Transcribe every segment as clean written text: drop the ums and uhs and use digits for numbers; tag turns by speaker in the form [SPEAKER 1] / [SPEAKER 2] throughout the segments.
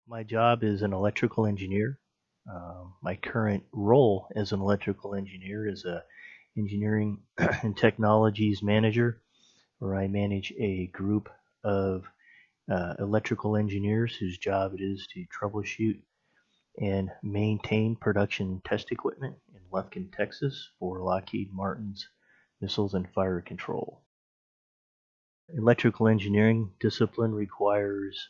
[SPEAKER 1] My job is an electrical engineer. My current role as an electrical engineer is a engineering and technologies manager, where I manage a group of electrical engineers whose job it is to troubleshoot and maintain production test equipment in Lufkin, Texas for Lockheed Martin's Missiles and Fire Control. Electrical engineering discipline requires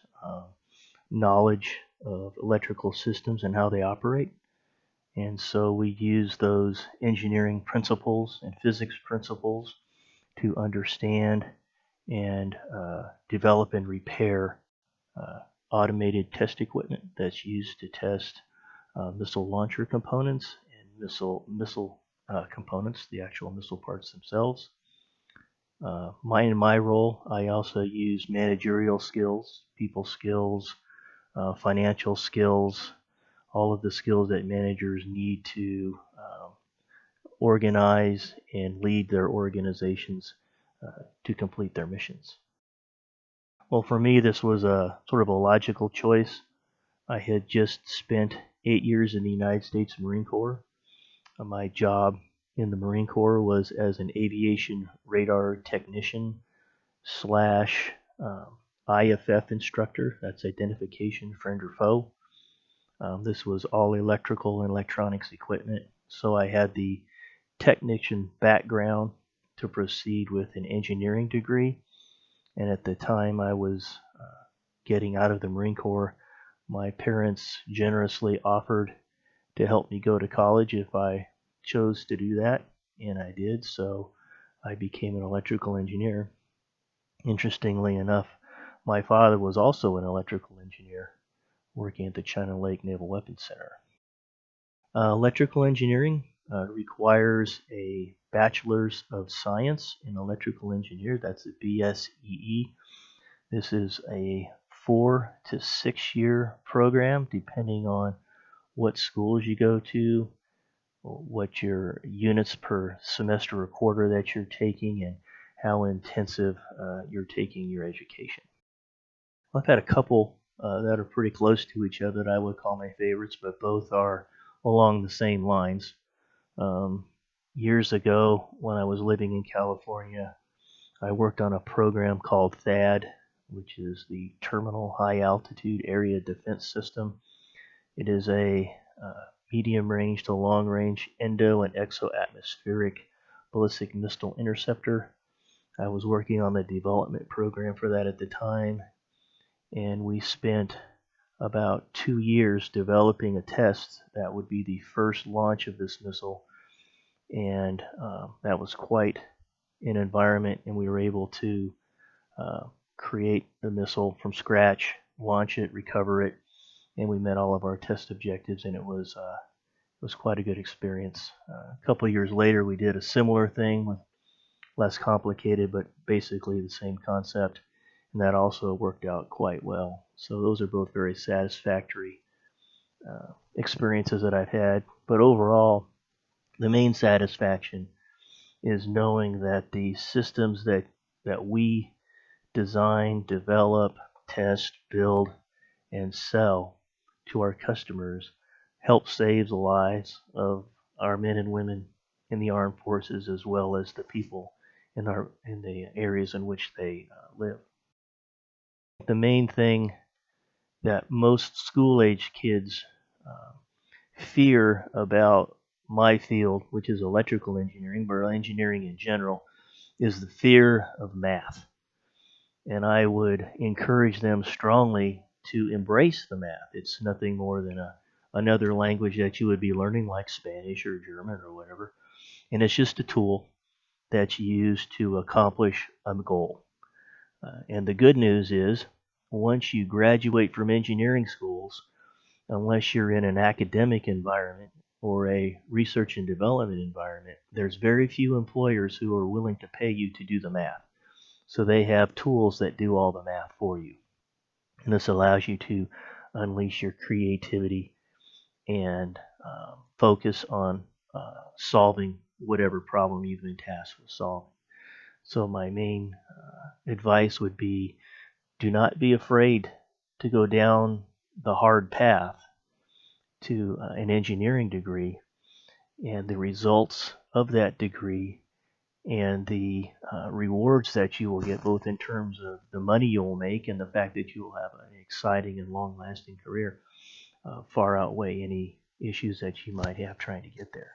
[SPEAKER 1] knowledge of electrical systems and how they operate. And so we use those engineering principles and physics principles to understand and develop and repair automated test equipment that's used to test missile launcher components and missile components, the actual missile parts themselves. In my role, I also use managerial skills, people skills, financial skills, all of the skills that managers need to organize and lead their organizations to complete their missions. Well, for me, this was a sort of a logical choice. I had just spent 8 years in the United States Marine Corps. My job in the Marine Corps was as an aviation radar technician slash IFF instructor. That's identification, friend or foe. This was all electrical and electronics equipment. So I had the technician background to proceed with an engineering degree. And at the time I was getting out of the Marine Corps, my parents generously offered to help me go to college if I chose to do that, and I did. So I became an electrical engineer. Interestingly enough, my father was also an electrical engineer working at the China Lake Naval Weapons Center. Electrical engineering requires a Bachelor's of Science in Electrical Engineer. That's a BSEE. This is a 4 to 6 year program, depending on what schools you go to, what your units per semester or quarter that you're taking, and how intensive you're taking your education. I've had a couple that are pretty close to each other that I would call my favorites, but both are along the same lines. Years ago, when I was living in California, I worked on a program called THAAD, which is the Terminal High Altitude Area Defense System. It is a medium range to long range endo and exo-atmospheric ballistic missile interceptor. I was working on the development program for that at the time, and we spent about 2 years developing a test that would be the first launch of this missile, and that was quite an environment, and we were able to create the missile from scratch, launch it, recover it, and we met all of our test objectives, and it was quite a good experience. A couple of years later, we did a similar thing with less complicated, but basically the same concept, and that also worked out quite well. So those are both very satisfactory experiences that I've had. But overall, the main satisfaction is knowing that the systems that we design, develop, test, build, and sell to our customers help save the lives of our men and women in the armed forces, as well as the people in the areas in which they live. The main thing that most school-age kids fear about my field, which is electrical engineering, but engineering in general, is the fear of math. And I would encourage them strongly to embrace the math. It's nothing more than another language that you would be learning, like Spanish or German or whatever. And it's just a tool that's used to accomplish a goal. And the good news is, once you graduate from engineering schools, unless you're in an academic environment or a research and development environment, there's very few employers who are willing to pay you to do the math. So they have tools that do all the math for you. And this allows you to unleash your creativity and focus on solving whatever problem you've been tasked with solving. So my main advice would be, do not be afraid to go down the hard path to an engineering degree and the results of that degree and the rewards that you will get, both in terms of the money you will make and the fact that you will have an exciting and long-lasting career, far outweigh any issues that you might have trying to get there.